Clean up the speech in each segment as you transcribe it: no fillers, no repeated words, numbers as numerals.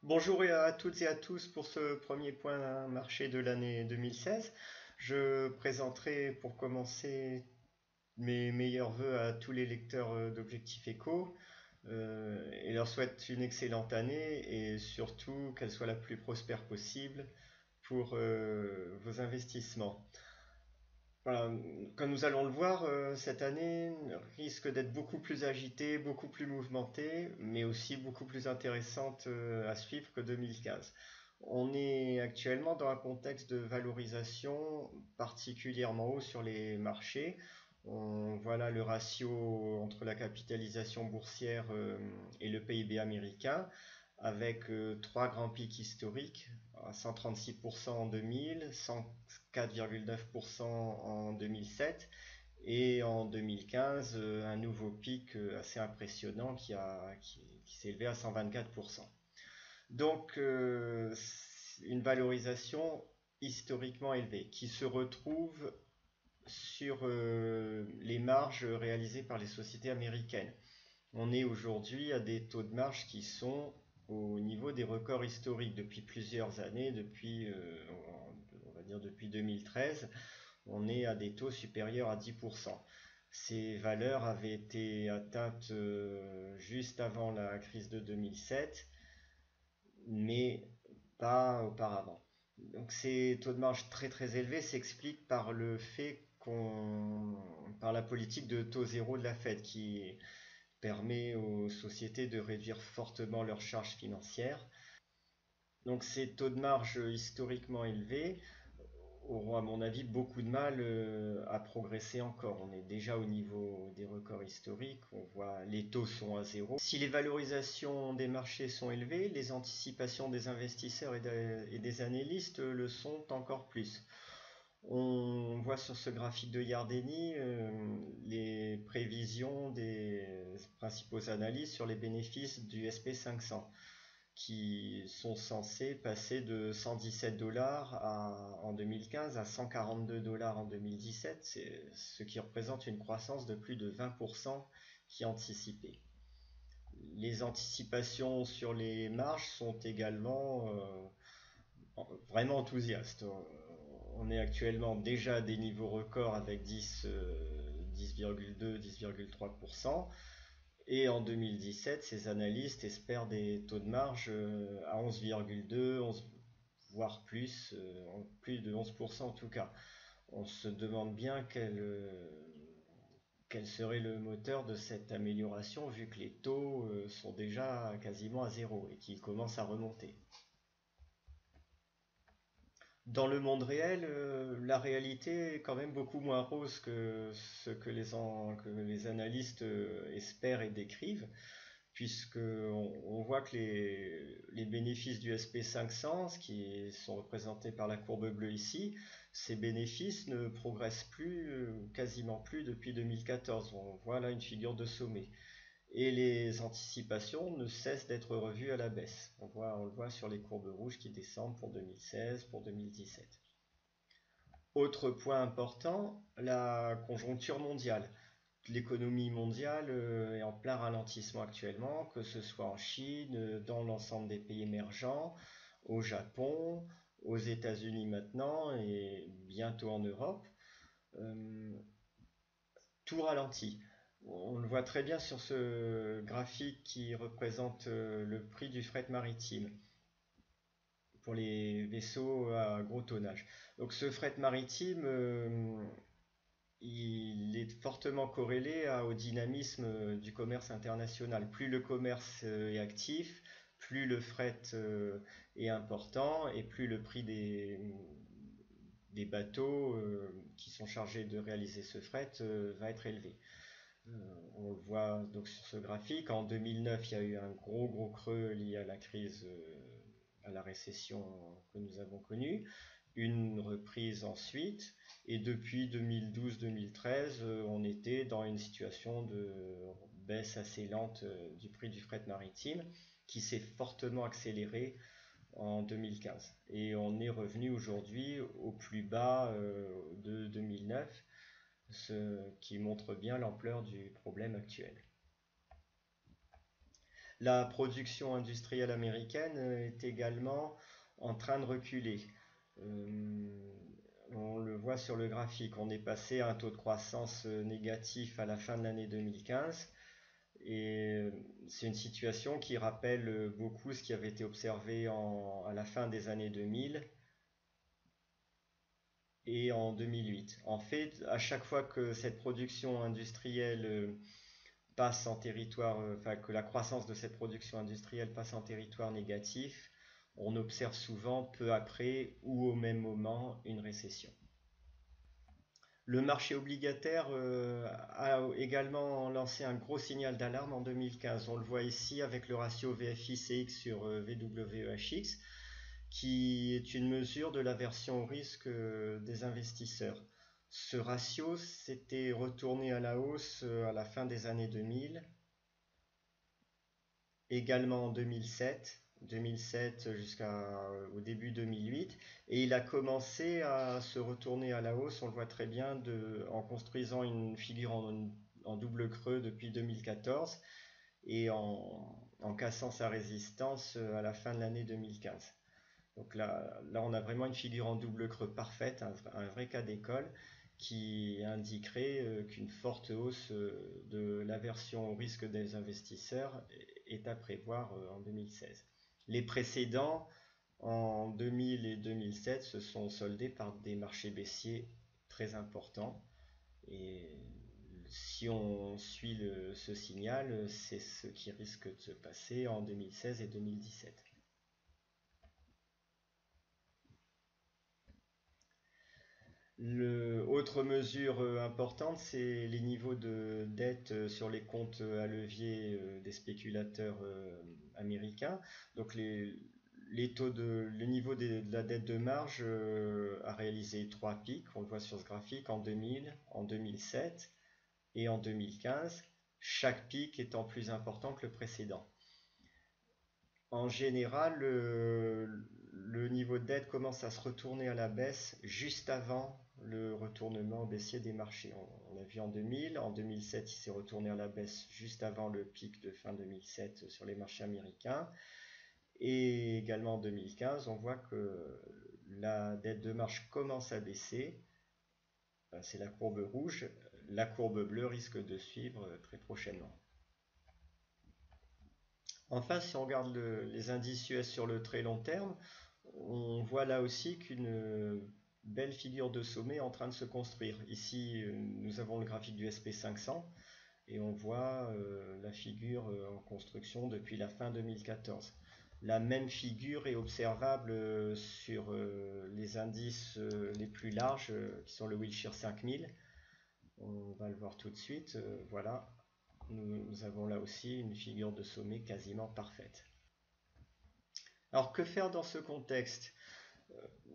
Bonjour à toutes et à tous pour ce premier point marché de l'année 2016. Je présenterai pour commencer mes meilleurs vœux à tous les lecteurs d'Objectif Éco et leur souhaite une excellente année et surtout qu'elle soit la plus prospère possible pour vos investissements. Voilà, comme nous allons le voir, cette année risque d'être beaucoup plus agitée, beaucoup plus mouvementée, mais aussi beaucoup plus intéressante à suivre que 2015. On est actuellement dans un contexte de valorisation particulièrement haut sur les marchés. On voit là le ratio entre la capitalisation boursière et le PIB américain, avec trois grands pics historiques, à 136% en 2000, 104,9% en 2007 et en 2015 un nouveau pic assez impressionnant qui s'est élevé à 124%. Donc une valorisation historiquement élevée qui se retrouve sur les marges réalisées par les sociétés américaines. On est aujourd'hui à des taux de marge qui sont au niveau des records historiques depuis plusieurs années, on va dire depuis 2013, on est à des taux supérieurs à 10%. Ces valeurs avaient été atteintes juste avant la crise de 2007, mais pas auparavant. Donc ces taux de marge très très élevés s'expliquent par le fait par la politique de taux zéro de la Fed qui permet aux sociétés de réduire fortement leurs charges financières. Donc ces taux de marge historiquement élevés auront à mon avis beaucoup de mal à progresser encore. On est déjà au niveau des records historiques, on voit les taux sont à zéro. Si les valorisations des marchés sont élevées, les anticipations des investisseurs et des analystes le sont encore plus. On voit sur ce graphique de Yardeni les prévisions des principaux analystes sur les bénéfices du SP500 qui sont censés passer de 117 dollars en 2015 à 142 dollars en 2017, ce qui représente une croissance de plus de 20% qui est anticipée. Les anticipations sur les marges sont également vraiment enthousiastes. On est actuellement déjà à des niveaux records avec 10,2, 10,3%. Et en 2017, ces analystes espèrent des taux de marge à 11,2, 11, voire plus, plus de 11% en tout cas. On se demande bien quel serait le moteur de cette amélioration vu que les taux sont déjà quasiment à zéro et qu'ils commencent à remonter. Dans le monde réel, la réalité est quand même beaucoup moins rose que ce que les analystes espèrent et décrivent, puisque on voit que les bénéfices du SP500, qui sont représentés par la courbe bleue ici, ces bénéfices ne progressent plus, quasiment plus depuis 2014. On voit là une figure de sommet. Et les anticipations ne cessent d'être revues à la baisse. On le voit sur les courbes rouges qui descendent pour 2016, pour 2017. Autre point important, la conjoncture mondiale. L'économie mondiale est en plein ralentissement actuellement, que ce soit en Chine, dans l'ensemble des pays émergents, au Japon, aux États-Unis maintenant et bientôt en Europe. Euh, Tout ralentit. On le voit très bien sur ce graphique qui représente le prix du fret maritime pour les vaisseaux à gros tonnage. Donc ce fret maritime, il est fortement corrélé au dynamisme du commerce international. Plus le commerce est actif, plus le fret est important et plus le prix des bateaux qui sont chargés de réaliser ce fret va être élevé. On le voit donc sur ce graphique. En 2009, il y a eu un gros creux lié à la crise, à la récession que nous avons connue. Une reprise ensuite. Et depuis 2012-2013, on était dans une situation de baisse assez lente du prix du fret maritime qui s'est fortement accéléré en 2015. Et on est revenu aujourd'hui au plus bas de 2009, ce qui montre bien l'ampleur du problème actuel. La production industrielle américaine est également en train de reculer. Euh, on le voit sur le graphique, on est passé à un taux de croissance négatif à la fin de l'année 2015 et c'est une situation qui rappelle beaucoup ce qui avait été observé à la fin des années 2000 et en 2008. En fait, à chaque fois que cette production industrielle passe en territoire, enfin que la croissance de cette production industrielle passe en territoire négatif, on observe souvent peu après ou au même moment une récession. Le marché obligataire a également lancé un gros signal d'alarme en 2015. On le voit ici avec le ratio VFI-CX sur VWEHX, qui est une mesure de l'aversion au risque des investisseurs. Ce ratio s'était retourné à la hausse à la fin des années 2000, également en 2007 jusqu'au début 2008, et il a commencé à se retourner à la hausse, on le voit très bien, en construisant une figure en double creux depuis 2014 et en cassant sa résistance à la fin de l'année 2015. Donc là, on a vraiment une figure en double creux parfaite, un vrai cas d'école qui indiquerait qu'une forte hausse de l'aversion au risque des investisseurs est à prévoir en 2016. Les précédents, en 2000 et 2007, se sont soldés par des marchés baissiers très importants. Et si on suit ce signal, c'est ce qui risque de se passer en 2016 et 2017. Autre mesure importante, c'est les niveaux de dette sur les comptes à levier des spéculateurs américains. Donc le niveau de la dette de marge a réalisé trois pics, on le voit sur ce graphique, en 2000, en 2007 et en 2015, chaque pic étant plus important que le précédent. En général, le niveau de dette commence à se retourner à la baisse juste avant le retournement baissier des marchés. On l'a vu en 2000, en 2007 il s'est retourné à la baisse juste avant le pic de fin 2007 sur les marchés américains. Et également en 2015, on voit que la dette de marge commence à baisser. C'est la courbe rouge. La courbe bleue risque de suivre très prochainement. Enfin, si on regarde les indices US sur le très long terme, on voit là aussi qu'une belle figure de sommet est en train de se construire. Ici, nous avons le graphique du SP500 et on voit la figure en construction depuis la fin 2014. La même figure est observable sur les indices les plus larges qui sont le Wilshire 5000. On va le voir tout de suite. Voilà, nous avons là aussi une figure de sommet quasiment parfaite. Alors que faire dans ce contexte?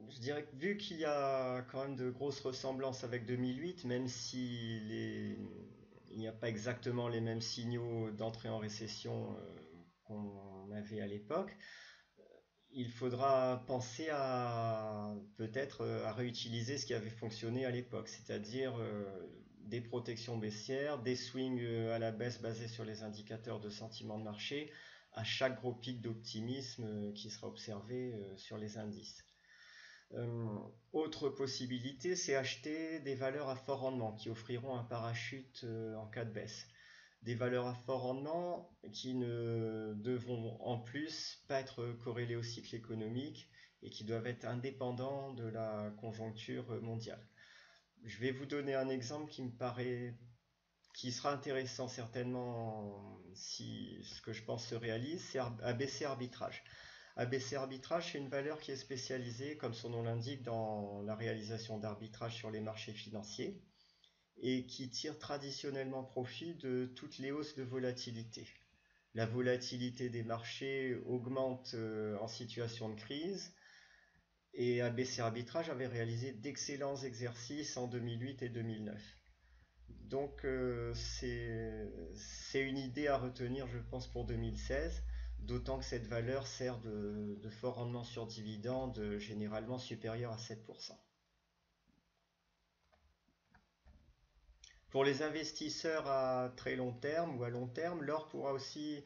Je dirais que vu qu'il y a quand même de grosses ressemblances avec 2008, même si il n'y a pas exactement les mêmes signaux d'entrée en récession qu'on avait à l'époque, il faudra penser à peut-être à réutiliser ce qui avait fonctionné à l'époque, c'est-à-dire des protections baissières, des swings à la baisse basés sur les indicateurs de sentiment de marché à chaque gros pic d'optimisme qui sera observé sur les indices. Autre possibilité, c'est acheter des valeurs à fort rendement qui offriront un parachute en cas de baisse. Des valeurs à fort rendement qui ne devront en plus pas être corrélées au cycle économique et qui doivent être indépendants de la conjoncture mondiale. Je vais vous donner un exemple qui sera intéressant certainement si ce que je pense se réalise, c'est ABC Arbitrage. ABC Arbitrage, c'est une valeur qui est spécialisée, comme son nom l'indique, dans la réalisation d'arbitrage sur les marchés financiers et qui tire traditionnellement profit de toutes les hausses de volatilité. La volatilité des marchés augmente en situation de crise et ABC Arbitrage avait réalisé d'excellents exercices en 2008 et 2009. Donc c'est une idée à retenir, je pense, pour 2016, d'autant que cette valeur sert de fort rendement sur dividende généralement supérieur à 7%. Pour les investisseurs à très long terme ou à long terme, l'or pourra aussi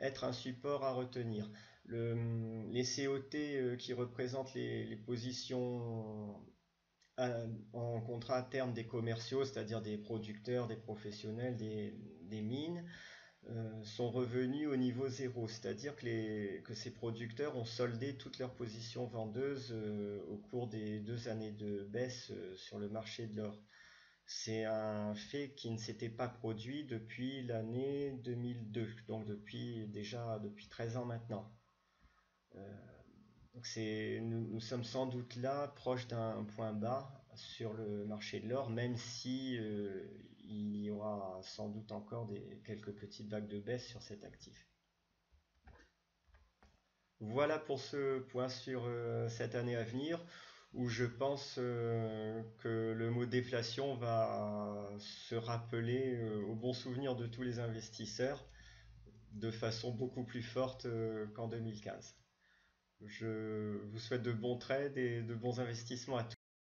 être un support à retenir. Les COT qui représentent les positions en contrat à terme des commerciaux, c'est-à-dire des producteurs, des professionnels, des mines, sont revenus au niveau zéro, c'est-à-dire que ces producteurs ont soldé toutes leurs positions vendeuses au cours des 2 années de baisse sur le marché de l'or. C'est un fait qui ne s'était pas produit depuis l'année 2002, donc depuis 13 ans maintenant. Euh, nous sommes sans doute là, proche d'un point bas sur le marché de l'or, même si il y aura sans doute encore quelques petites vagues de baisse sur cet actif. Voilà pour ce point sur cette année à venir, où je pense que le mot déflation va se rappeler au bon souvenir de tous les investisseurs de façon beaucoup plus forte qu'en 2015. Je vous souhaite de bons trades et de bons investissements à tous.